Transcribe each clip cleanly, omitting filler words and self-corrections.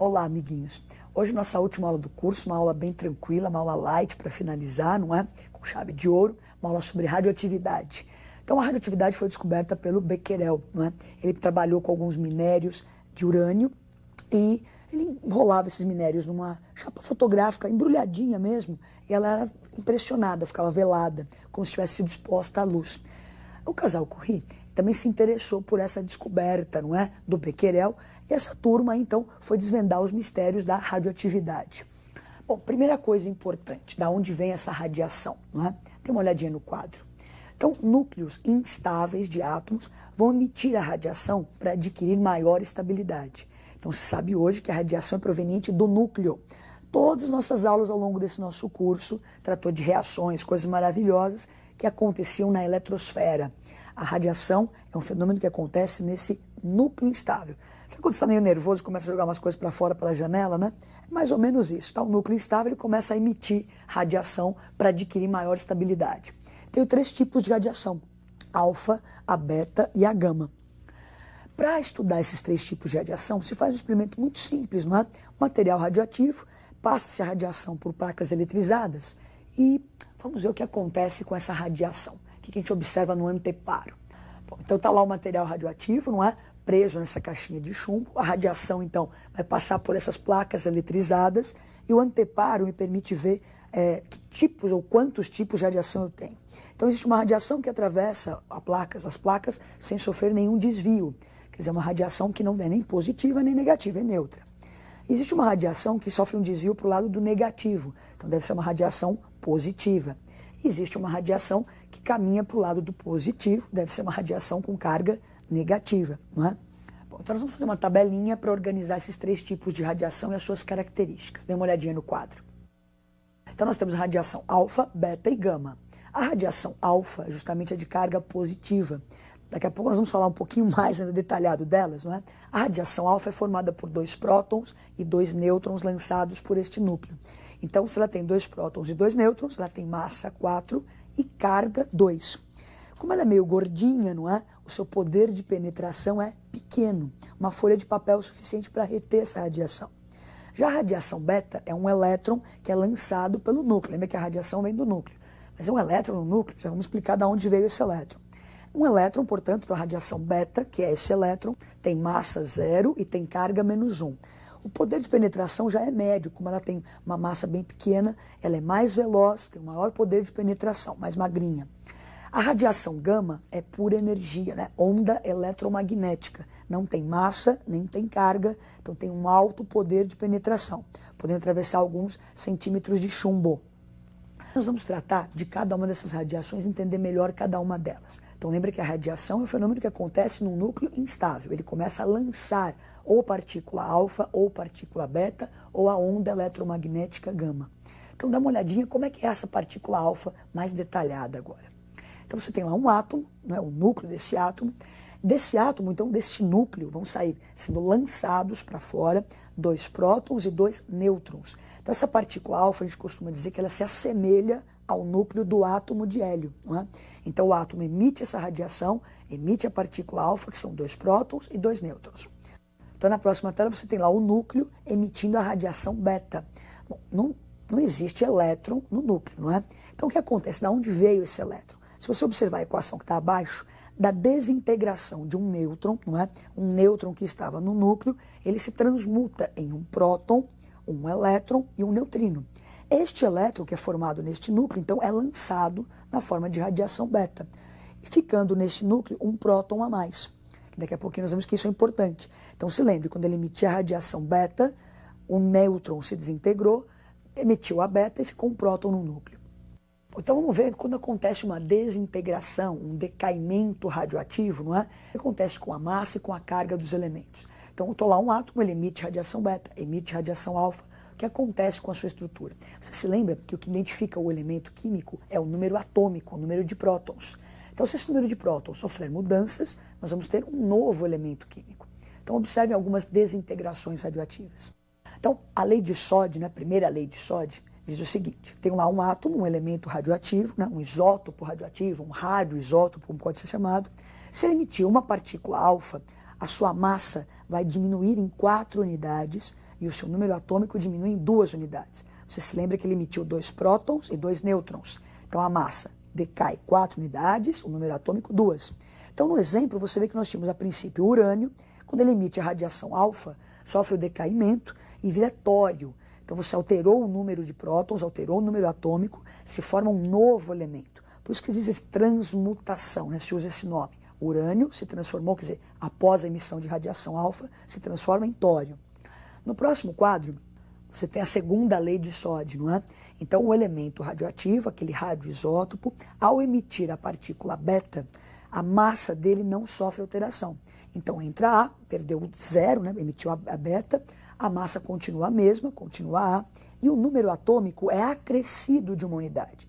Olá, amiguinhos. Hoje nossa última aula do curso, uma aula bem tranquila, uma aula light para finalizar, não é? Com chave de ouro, uma aula sobre radioatividade. Então a radioatividade foi descoberta pelo Becquerel, não é? Ele trabalhou com alguns minérios de urânio e ele enrolava esses minérios numa chapa fotográfica, embrulhadinha mesmo, e ela era impressionada, ficava velada, como se tivesse sido exposta à luz. O casal Curie também se interessou por essa descoberta, não é, do Becquerel, e essa turma então foi desvendar os mistérios da radioatividade. Bom, primeira coisa importante, da onde vem essa radiação, não é? Dê uma olhadinha no quadro. Então, núcleos instáveis de átomos vão emitir a radiação para adquirir maior estabilidade. Então, se sabe hoje que a radiação é proveniente do núcleo. Todas as nossas aulas ao longo desse nosso curso tratou de reações, coisas maravilhosas que aconteciam na eletrosfera. A radiação é um fenômeno que acontece nesse núcleo instável. Sabe quando você está meio nervoso e começa a jogar umas coisas para fora pela janela, né? É mais ou menos isso, tá? O núcleo instável ele começa a emitir radiação para adquirir maior estabilidade. Tem 3 tipos de radiação, alfa, a beta e a gama. Para estudar esses 3 tipos de radiação, se faz um experimento muito simples, não é? O material radioativo, passa-se a radiação por placas eletrizadas e vamos ver o que acontece com essa radiação. O que a gente observa no anteparo. Bom, então está lá o material radioativo, não é? Preso nessa caixinha de chumbo. A radiação, então, vai passar por essas placas eletrizadas e o anteparo me permite ver que tipos ou quantos tipos de radiação eu tenho. Então existe uma radiação que atravessa as placas sem sofrer nenhum desvio. Quer dizer, uma radiação que não é nem positiva nem negativa, é neutra. Existe uma radiação que sofre um desvio para o lado do negativo, então deve ser uma radiação positiva. Existe uma radiação que caminha para o lado do positivo, deve ser uma radiação com carga negativa, não é? Bom, então nós vamos fazer uma tabelinha para organizar esses 3 tipos de radiação e as suas características. Dê uma olhadinha no quadro. Então nós temos a radiação alfa, beta e gama. A radiação alfa justamente é de carga positiva. Daqui a pouco nós vamos falar um pouquinho mais detalhado delas, não é? A radiação alfa é formada por 2 prótons e 2 nêutrons lançados por este núcleo. Então, se ela tem 2 prótons e 2 nêutrons, ela tem massa 4 e carga 2. Como ela é meio gordinha, não é? O seu poder de penetração é pequeno. Uma folha de papel é suficiente para reter essa radiação. Já a radiação beta é um elétron que é lançado pelo núcleo. Lembra que a radiação vem do núcleo. Mas é um elétron no núcleo, já vamos explicar de onde veio esse elétron. Um elétron, portanto, da radiação beta, que é esse elétron, tem massa 0 e tem carga -1. O poder de penetração já é médio, como ela tem uma massa bem pequena, ela é mais veloz, tem um maior poder de penetração, mais magrinha. A radiação gama é pura energia, né? Onda eletromagnética, não tem massa, nem tem carga, então tem um alto poder de penetração, podendo atravessar alguns centímetros de chumbo. Nós vamos tratar de cada uma dessas radiações, entender melhor cada uma delas. Então lembra que a radiação é um fenômeno que acontece num núcleo instável. Ele começa a lançar ou partícula alfa, ou partícula beta, ou a onda eletromagnética gama. Então dá uma olhadinha como é que é essa partícula alfa mais detalhada agora. Então você tem lá um átomo, né, o núcleo desse átomo. Desse átomo, então, desse núcleo, vão sair sendo lançados para fora 2 prótons e 2 nêutrons. Então essa partícula alfa, a gente costuma dizer que ela se assemelha ao núcleo do átomo de hélio, não é? Então o átomo emite essa radiação, emite a partícula alfa, que são 2 prótons e 2 nêutrons. Então na próxima tela você tem lá o núcleo emitindo a radiação beta. Bom, não existe elétron no núcleo, não é? Então o que acontece? De onde veio esse elétron? Se você observar a equação que está abaixo, da desintegração de um nêutron, não é? Um nêutron que estava no núcleo, ele se transmuta em um próton, um elétron e um neutrino. Este elétron que é formado neste núcleo, então, é lançado na forma de radiação beta, ficando nesse núcleo um próton a mais. Daqui a pouquinho nós vemos que isso é importante. Então se lembre, quando ele emitia a radiação beta, o nêutron se desintegrou, emitiu a beta e ficou um próton no núcleo. Então vamos ver quando acontece uma desintegração, um decaimento radioativo, não é? O que acontece com a massa e com a carga dos elementos. Então eu estou lá um átomo, ele emite radiação beta, emite radiação alfa. O que acontece com a sua estrutura? Você se lembra que o que identifica o elemento químico é o número atômico, o número de prótons. Então se esse número de prótons sofrer mudanças, nós vamos ter um novo elemento químico. Então observe algumas desintegrações radioativas. Então a lei de Soddy, né, a primeira lei de Soddy, diz o seguinte: tem lá um átomo, um elemento radioativo, né, um isótopo radioativo, um radioisótopo, como pode ser chamado. Se ele emitir uma partícula alfa, a sua massa vai diminuir em 4 unidades e o seu número atômico diminui em 2 unidades. Você se lembra que ele emitiu 2 prótons e 2 nêutrons. Então a massa decai 4 unidades, o número atômico 2. Então no exemplo você vê que nós tínhamos a princípio o urânio, quando ele emite a radiação alfa, sofre o decaimento e vira tório. Então você alterou o número de prótons, alterou o número atômico, se forma um novo elemento. Por isso que existe transmutação, né? Se usa esse nome. O urânio se transformou, quer dizer, após a emissão de radiação alfa, se transforma em tório. No próximo quadro, você tem a segunda lei de Soddy, não é? Então o elemento radioativo, aquele radioisótopo, ao emitir a partícula beta, a massa dele não sofre alteração. Então entra A, perdeu 0, né? Emitiu a beta, a massa continua a mesma, continua A, e o número atômico é acrescido de uma unidade.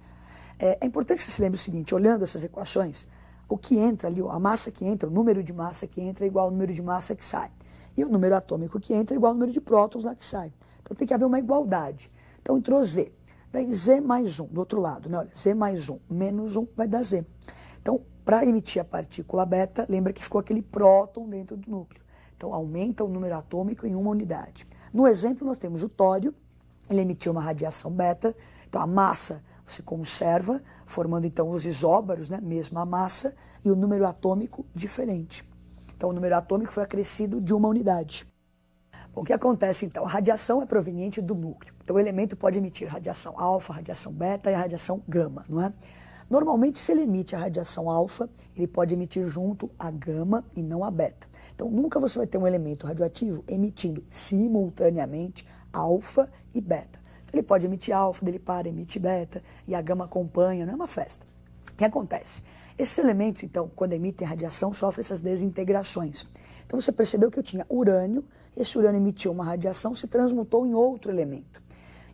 É importante que você se lembre o seguinte, olhando essas equações, o que entra ali, a massa que entra, o número de massa que entra é igual ao número de massa que sai. E o número atômico que entra é igual ao número de prótons lá que sai. Então tem que haver uma igualdade. Então entrou Z, daí Z mais 1, do outro lado, né? Olha, Z mais 1 menos 1 vai dar Z. Então, para emitir a partícula beta, lembra que ficou aquele próton dentro do núcleo. Então aumenta o número atômico em uma unidade. No exemplo nós temos o tório, ele emitiu uma radiação beta, então a massa se conserva, formando então os isóbaros, né? Mesma massa, e o número atômico diferente. Então o número atômico foi acrescido de uma unidade. Bom, o que acontece então? A radiação é proveniente do núcleo. Então o elemento pode emitir radiação alfa, radiação beta e a radiação gama, não é? Normalmente, se ele emite a radiação alfa, ele pode emitir junto a gama e não a beta. Então nunca você vai ter um elemento radioativo emitindo simultaneamente alfa e beta. Então, ele pode emitir alfa, ele para, emite beta, e a gama acompanha, não é uma festa. O que acontece? Esses elementos, então, quando emitem radiação, sofrem essas desintegrações. Então você percebeu que eu tinha urânio, esse urânio emitiu uma radiação, se transmutou em outro elemento.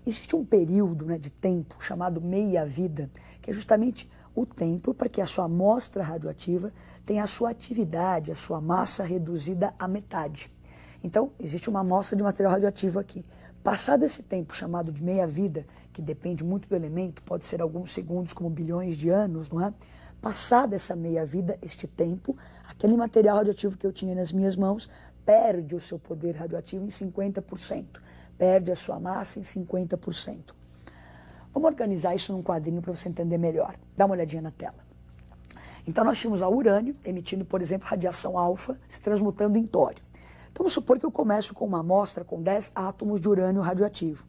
Existe um período, né, de tempo chamado meia-vida, que é justamente o tempo para que a sua amostra radioativa tenha a sua atividade, a sua massa reduzida à metade. Então, existe uma amostra de material radioativo aqui. Passado esse tempo chamado de meia-vida, que depende muito do elemento, pode ser alguns segundos como bilhões de anos, não é? Passada essa meia-vida, este tempo, aquele material radioativo que eu tinha nas minhas mãos perde o seu poder radioativo em 50%, perde a sua massa em 50%. Vamos organizar isso num quadrinho para você entender melhor. Dá uma olhadinha na tela. Então nós tínhamos o urânio emitindo, por exemplo, radiação alfa, se transmutando em tório. Então vamos supor que eu começo com uma amostra com 10 átomos de urânio radioativo.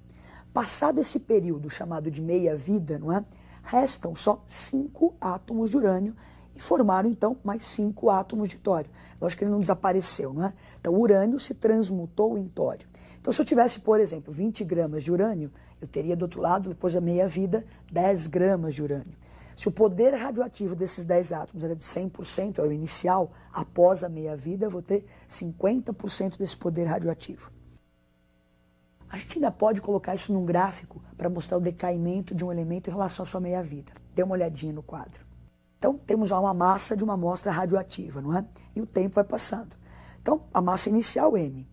Passado esse período chamado de meia-vida, não é? Restam só 5 átomos de urânio e formaram então mais 5 átomos de tório. Lógico que ele não desapareceu, não é? Então o urânio se transmutou em tório. Então se eu tivesse, por exemplo, 20 gramas de urânio, eu teria do outro lado, depois da meia-vida, 10 gramas de urânio. Se o poder radioativo desses 10 átomos era de 100%, era o inicial, após a meia-vida eu vou ter 50% desse poder radioativo. A gente ainda pode colocar isso num gráfico para mostrar o decaimento de um elemento em relação à sua meia-vida. Dê uma olhadinha no quadro. Então, temos lá uma massa de uma amostra radioativa, não é? E o tempo vai passando. Então, a massa inicial, M.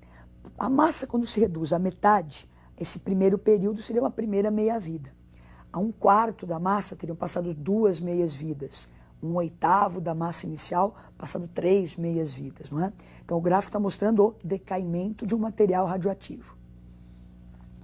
A massa, quando se reduz à metade, esse primeiro período seria uma primeira meia-vida. A 1/4 da massa teriam passado 2 meias-vidas. 1/8 da massa inicial, passado 3 meias-vidas, não é? Então, o gráfico está mostrando o decaimento de um material radioativo.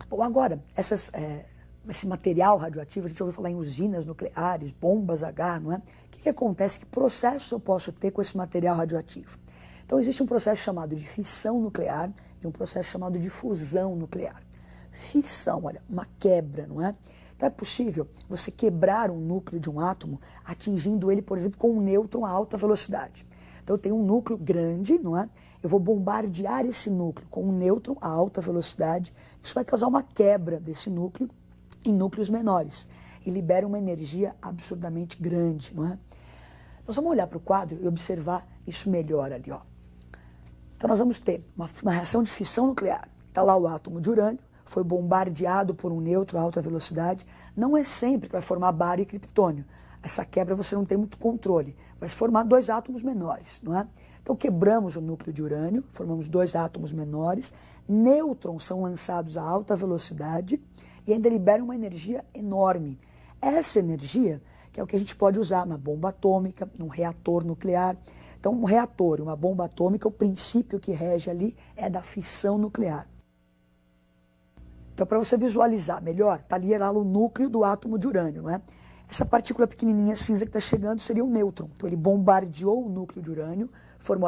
Bom, agora, esse material radioativo, a gente ouviu falar em usinas nucleares, bombas H, não é? O que acontece? Que processos eu posso ter com esse material radioativo? Então, existe um processo chamado de fissão nuclear e um processo chamado de fusão nuclear. Fissão, olha, uma quebra, não é? Então, é possível você quebrar um núcleo de um átomo atingindo ele, por exemplo, com um nêutron a alta velocidade. Então, eu tenho um núcleo grande, não é? Eu vou bombardear esse núcleo com um nêutron a alta velocidade. Isso vai causar uma quebra desse núcleo em núcleos menores e libera uma energia absurdamente grande, não é? Nós vamos olhar para o quadro e observar isso melhor ali, ó. Então nós vamos ter uma reação de fissão nuclear. Está lá o átomo de urânio, foi bombardeado por um nêutron a alta velocidade. Não é sempre que vai formar bário e criptônio. Essa quebra você não tem muito controle. Vai se formar 2 átomos menores, não é? Então quebramos o núcleo de urânio, formamos 2 átomos menores, nêutrons são lançados a alta velocidade e ainda liberam uma energia enorme. Essa energia que é o que a gente pode usar na bomba atômica, num reator nuclear. Então um reator, uma bomba atômica, o princípio que rege ali é da fissão nuclear. Então, para você visualizar melhor, está ali lá o núcleo do átomo de urânio, não é? Essa partícula pequenininha cinza que está chegando seria um nêutron. Então, ele bombardeou o núcleo de urânio,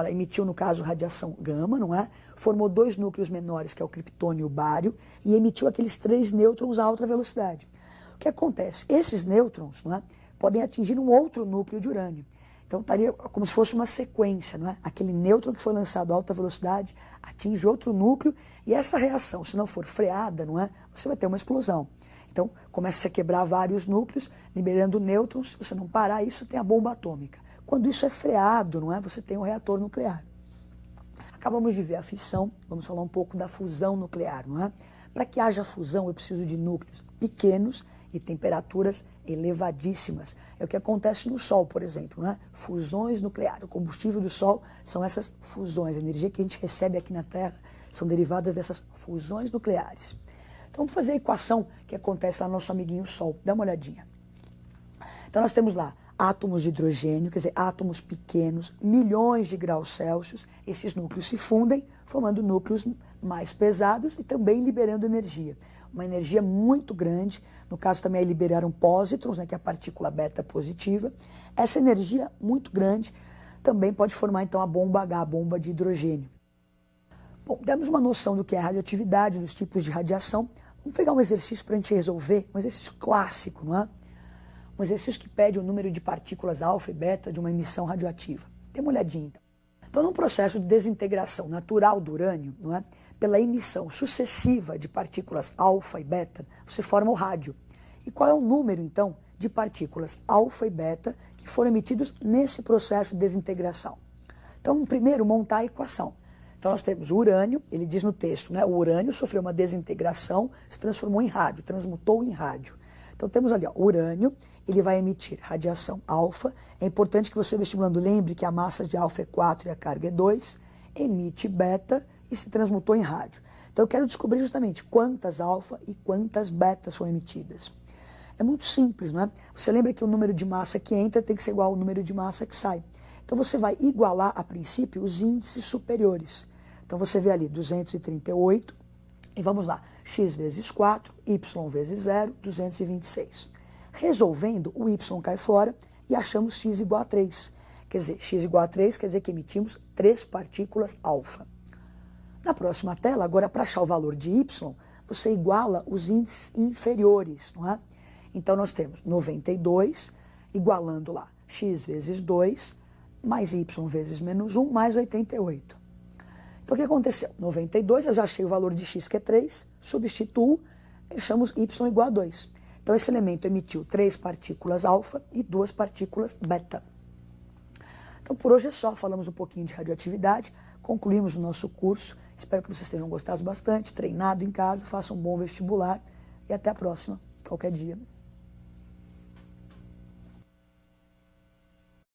emitiu, no caso, radiação gama, não é? Formou 2 núcleos menores, que é o criptônio e o bário, e emitiu aqueles 3 nêutrons a alta velocidade. O que acontece? Esses nêutrons, não é, podem atingir um outro núcleo de urânio. Então, estaria como se fosse uma sequência, não é? Aquele nêutron que foi lançado a alta velocidade atinge outro núcleo e essa reação, se não for freada, não é? Você vai ter uma explosão. Então, começa a quebrar vários núcleos, liberando nêutrons. Se você não parar isso, tem a bomba atômica. Quando isso é freado, não é? Você tem um reator nuclear. Acabamos de ver a fissão, vamos falar um pouco da fusão nuclear, não é? Para que haja fusão, eu preciso de núcleos pequenos e temperaturas elevadíssimas. É o que acontece no Sol, por exemplo, né? Fusões nucleares. O combustível do Sol são essas fusões. A energia que a gente recebe aqui na Terra são derivadas dessas fusões nucleares. Então vamos fazer a equação que acontece lá no nosso amiguinho Sol. Dá uma olhadinha. Então nós temos lá átomos de hidrogênio, quer dizer, átomos pequenos, milhões de graus Celsius. Esses núcleos se fundem, formando núcleos mais pesados e também liberando energia. Uma energia muito grande, no caso também aí liberaram pósitrons, né, que é a partícula beta positiva. Essa energia muito grande também pode formar então a bomba H, a bomba de hidrogênio. Bom, demos uma noção do que é radioatividade, dos tipos de radiação. Vamos pegar um exercício para a gente resolver, um exercício clássico, não é? Um exercício que pede o número de partículas alfa e beta de uma emissão radioativa. Dê uma olhadinha então. Então, num processo de desintegração natural do urânio, não é? Pela emissão sucessiva de partículas alfa e beta, você forma o rádio. E qual é o número, então, de partículas alfa e beta que foram emitidos nesse processo de desintegração? Então, primeiro, montar a equação. Então, nós temos o urânio, ele diz no texto, né? O urânio sofreu uma desintegração, se transformou em rádio, transmutou em rádio. Então, temos ali, ó, o urânio, ele vai emitir radiação alfa. É importante que você, vestibulando, lembre que a massa de alfa é 4 e a carga é 2. Emite beta e se transmutou em rádio. Então eu quero descobrir justamente quantas alfa e quantas betas foram emitidas. É muito simples, não é? Você lembra que o número de massa que entra tem que ser igual ao número de massa que sai. Então você vai igualar, a princípio, os índices superiores. Então você vê ali 238, e vamos lá, x vezes 4, y vezes 0, 226. Resolvendo, o y cai fora e achamos x igual a 3. Quer dizer, x igual a 3 quer dizer que emitimos 3 partículas alfa. Na próxima tela, agora para achar o valor de y, você iguala os índices inferiores, não é? Então nós temos 92, igualando lá x vezes 2, mais y vezes menos 1, mais 88. Então o que aconteceu? 92, eu já achei o valor de x que é 3, substituo, achamos y igual a 2. Então esse elemento emitiu 3 partículas alfa e 2 partículas beta. Então por hoje é só, falamos um pouquinho de radioatividade, concluímos o nosso curso. Espero que vocês tenham gostado bastante, treinado em casa, façam um bom vestibular e até a próxima, qualquer dia.